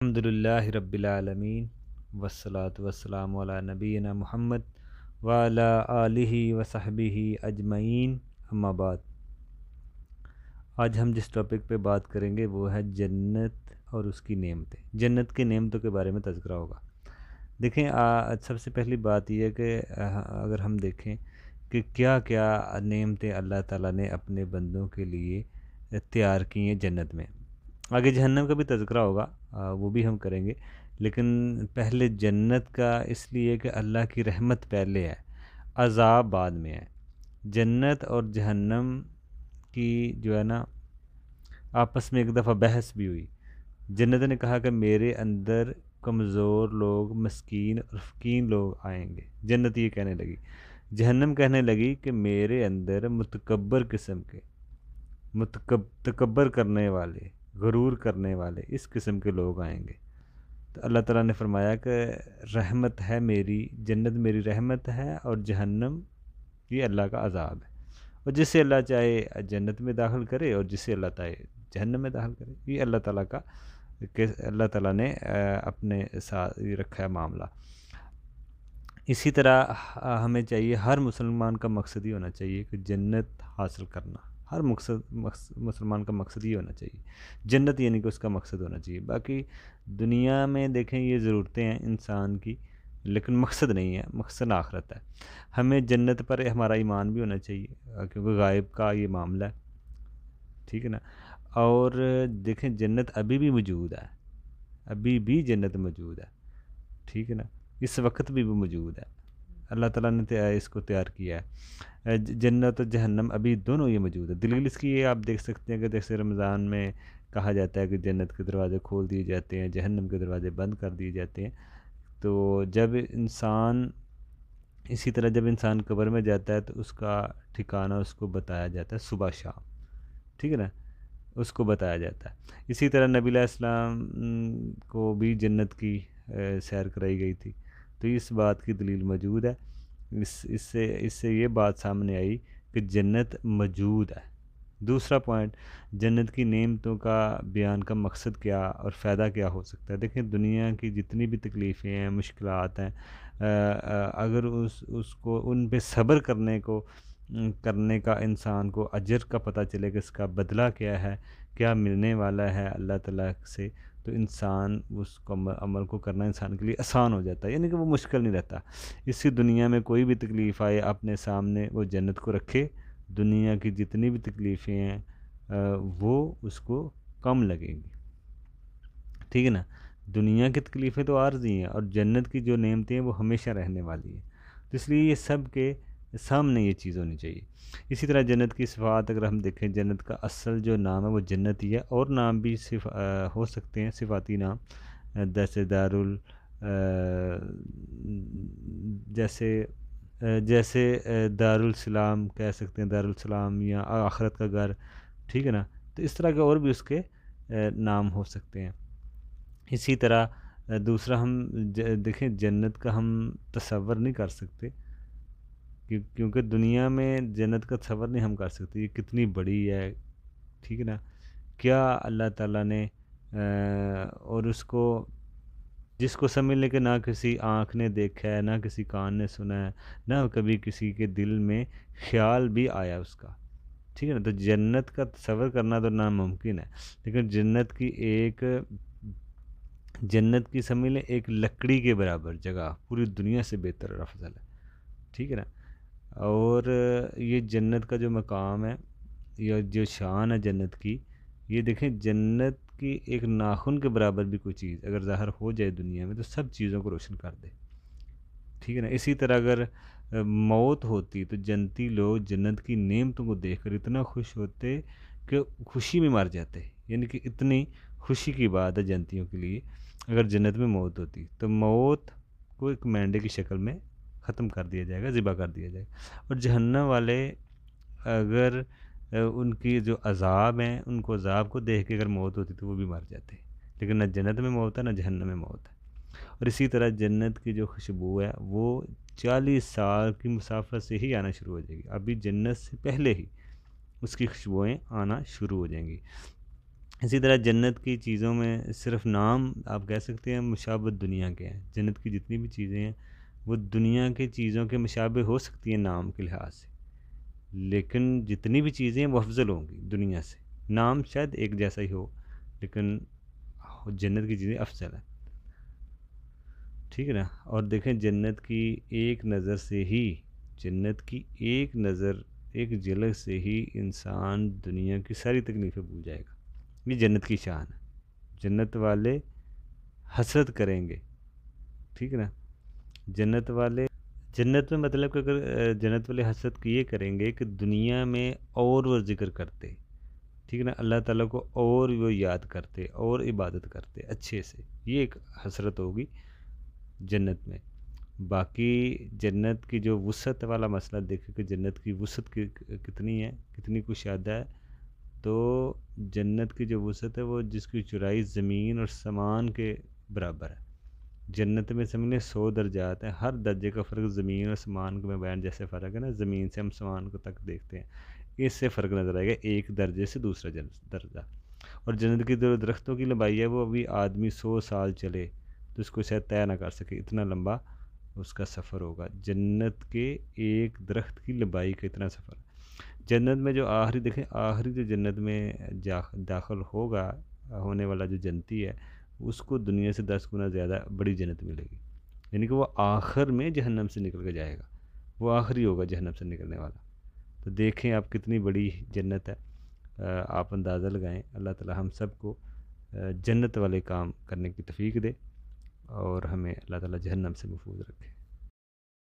الحمدللہ رب العالمین والصلاة والسلام علی نبینا محمد وعلی آلہ وصحبہ اجمعین، اما بعد۔ آج ہم جس ٹاپک پہ بات کریں گے وہ ہے جنت اور اس کی نعمتیں۔ جنت کی نعمتوں کے بارے میں تذکرہ ہوگا۔ دیکھیں، سب سے پہلی بات یہ ہے کہ اگر ہم دیکھیں کہ کیا کیا نعمتیں اللہ تعالیٰ نے اپنے بندوں کے لیے تیار کی ہیں جنت میں۔ آگے جہنم کا بھی تذکرہ ہوگا، وہ بھی ہم کریں گے، لیکن پہلے جنت کا اس لیے کہ اللہ کی رحمت پہلے ہے، عذاب بعد میں ہے۔ جنت اور جہنم کی جو ہے نا آپس میں ایک دفعہ بحث بھی ہوئی۔ جنت نے کہا کہ میرے اندر کمزور لوگ، مسکین اور فقیر لوگ آئیں گے، جنت یہ کہنے لگی۔ جہنم کہنے لگی کہ میرے اندر متکبر قسم کے، تکبر کرنے والے، غرور کرنے والے، اس قسم کے لوگ آئیں گے۔ تو اللہ تعالیٰ نے فرمایا کہ رحمت ہے میری، جنت میری رحمت ہے اور جہنم یہ اللہ کا عذاب ہے، اور جسے اللہ چاہے جنت میں داخل کرے اور جسے اللہ چاہے جہنم میں داخل کرے۔ یہ اللہ تعالیٰ کا، کہ اللہ تعالیٰ نے اپنے ساتھ رکھا ہے معاملہ۔ اسی طرح ہمیں چاہیے، ہر مسلمان کا مقصد یہ ہونا چاہیے کہ جنت حاصل کرنا۔ ہر مسلمان کا مقصد یہ ہونا چاہیے، جنت یعنی کہ اس کا مقصد ہونا چاہیے۔ باقی دنیا میں دیکھیں یہ ضرورتیں ہیں انسان کی، لیکن مقصد نہیں ہے، مقصد آخرت ہے۔ ہمیں جنت پر ہمارا ایمان بھی ہونا چاہیے، کیونکہ غائب کا یہ معاملہ ہے، ٹھیک ہے نا۔ اور دیکھیں جنت ابھی بھی موجود ہے، ابھی بھی جنت موجود ہے، ٹھیک ہے نا، اس وقت بھی وہ موجود ہے۔ اللہ تعالیٰ نے اس کو تیار کیا ہے۔ جنت و جہنم ابھی دونوں یہ موجود ہے۔ دلیل اس کی یہ آپ دیکھ سکتے ہیں کہ جیسے رمضان میں کہا جاتا ہے کہ جنت کے دروازے کھول دیے جاتے ہیں، جہنم کے دروازے بند کر دیے جاتے ہیں۔ تو جب انسان، اسی طرح جب انسان قبر میں جاتا ہے تو اس کا ٹھکانہ اس کو بتایا جاتا ہے صبح شام، ٹھیک ہے نا، اس کو بتایا جاتا ہے۔ اسی طرح نبی علیہ السلام کو بھی جنت کی سیر کرائی گئی تھی، تو اس بات کی دلیل موجود ہے۔ اس سے یہ بات سامنے آئی کہ جنت موجود ہے۔ دوسرا پوائنٹ، جنت کی نعمتوں کا بیان کا مقصد کیا اور فائدہ کیا ہو سکتا ہے۔ دیکھیں دنیا کی جتنی بھی تکلیفیں ہیں، مشکلات ہیں، اگر اس کو ان پہ صبر کرنے کا انسان کو اجر کا پتہ چلے کہ اس کا بدلہ کیا ہے، کیا ملنے والا ہے اللہ تعالیٰ سے، تو انسان اس کو عمل کو کرنا انسان کے لیے آسان ہو جاتا ہے، یعنی کہ وہ مشکل نہیں رہتا۔ اسی دنیا میں کوئی بھی تکلیف آئے اپنے سامنے وہ جنت کو رکھے، دنیا کی جتنی بھی تکلیفیں ہیں وہ اس کو کم لگیں گی، ٹھیک ہے نا۔ دنیا کی تکلیفیں تو عارضی ہیں، اور جنت کی جو نعمتیں ہیں وہ ہمیشہ رہنے والی ہیں، تو اس لیے یہ سب کے سامنے یہ چیز ہونی چاہیے۔ اسی طرح جنت کی صفات اگر ہم دیکھیں، جنت کا اصل جو نام ہے وہ جنت ہی ہے، اور نام بھی ہو سکتے ہیں صفاتی نام، جیسے جیسے دارالسلام کہہ سکتے ہیں، دارالسلام یا آخرت کا گھر، ٹھیک ہے نا۔ تو اس طرح کے اور بھی اس کے نام ہو سکتے ہیں۔ اسی طرح دوسرا ہم دیکھیں جنت کا ہم تصور نہیں کر سکتے، کیونکہ دنیا میں جنت کا تصور نہیں ہم کر سکتے، یہ کتنی بڑی ہے، ٹھیک ہے نا۔ کیا اللہ تعالیٰ نے اور اس کو، جس کو سمجھ لے کہ نہ کسی آنکھ نے دیکھا ہے، نہ کسی کان نے سنا ہے، نہ کبھی کسی کے دل میں خیال بھی آیا اس کا، ٹھیک ہے نا۔ تو جنت کا تصور کرنا تو ناممکن ہے، لیکن جنت کی سمجھ لیں ایک لکڑی کے برابر جگہ پوری دنیا سے بہتر اور افضل ہے، ٹھیک ہے نا۔ اور یہ جنت کا جو مقام ہے یا جو شان ہے جنت کی، یہ دیکھیں جنت کی ایک ناخن کے برابر بھی کوئی چیز اگر ظاہر ہو جائے دنیا میں تو سب چیزوں کو روشن کر دے، ٹھیک ہے نا۔ اسی طرح اگر موت ہوتی تو جنتی لوگ جنت کی نعمتوں کو دیکھ کر اتنا خوش ہوتے کہ خوشی میں مر جاتے، یعنی کہ اتنی خوشی کی بات ہے جنتیوں کے لیے اگر جنت میں موت ہوتی، تو موت کو ایک مینڈے کی شکل میں ختم کر دیا جائے گا، ذبح کر دیا جائے گا۔ اور جہنم والے اگر ان کی جو عذاب ہیں، ان کو عذاب کو دیکھ کے اگر موت ہوتی تو وہ بھی مر جاتے، لیکن نہ جنت میں موت ہے نہ جہنم میں موت ہے۔ اور اسی طرح جنت کی جو خوشبو ہے وہ 40 سال کی مسافت سے ہی آنا شروع ہو جائے گی، ابھی جنت سے پہلے ہی اس کی خوشبوئیں آنا شروع ہو جائیں گی۔ اسی طرح جنت کی چیزوں میں صرف نام آپ کہہ سکتے ہیں مشابہت دنیا کے ہیں، جنت کی جتنی بھی چیزیں ہیں وہ دنیا کے چیزوں کے مشابہ ہو سکتی ہیں نام کے لحاظ سے، لیکن جتنی بھی چیزیں ہیں وہ افضل ہوں گی دنیا سے، نام شاید ایک جیسا ہی ہو لیکن جنت کی چیزیں افضل ہیں، ٹھیک ہے نا۔ اور دیکھیں جنت کی ایک نظر سے ہی، جنت کی ایک نظر، ایک جھلک سے ہی انسان دنیا کی ساری تکلیفیں بھول جائے گا، یہ جنت کی شان ہے۔ جنت والے حسرت کریں گے، ٹھیک ہے نا، جنت والے، جنت میں مطلب کہ اگر جنت والے حسرت یہ کریں گے کہ دنیا میں اور وہ ذکر کرتے، ٹھیک ہے نا، اللہ تعالیٰ کو اور وہ یاد کرتے اور عبادت کرتے اچھے سے، یہ ایک حسرت ہوگی جنت میں۔ باقی جنت کی جو وسعت والا مسئلہ دیکھیں کہ جنت کی وسعت کتنی ہے، کتنی کشادہ ہے، تو جنت کی جو وسعت ہے وہ جس کی چوڑائی زمین اور سمان کے برابر ہے۔ جنت میں سمجھیں 100 درجات ہیں، ہر درجے کا فرق زمین اور سمان میں بیان جیسے فرق ہے نا، زمین سے ہم سمان کو تک دیکھتے ہیں، اس سے فرق نظر آئے گا ایک درجے سے دوسرا درجہ۔ اور جنت کی جو درختوں کی لمبائی ہے وہ ابھی آدمی 100 سال چلے تو اس کو شاید طے نہ کر سکے، اتنا لمبا اس کا سفر ہوگا، جنت کے ایک درخت کی لمبائی کا اتنا سفر۔ جنت میں جو آخری دیکھیں، آخری جو جنت میں داخل ہوگا، ہونے والا جو جنتی ہے اس کو دنیا سے 10 گنا زیادہ بڑی جنت ملے گی، یعنی کہ وہ آخر میں جہنم سے نکل کے جائے گا، وہ آخری ہوگا جہنم سے نکلنے والا۔ تو دیکھیں آپ کتنی بڑی جنت ہے، آپ اندازہ لگائیں۔ اللہ تعالی ہم سب کو جنت والے کام کرنے کی توفیق دے اور ہمیں اللہ تعالی جہنم سے محفوظ رکھے۔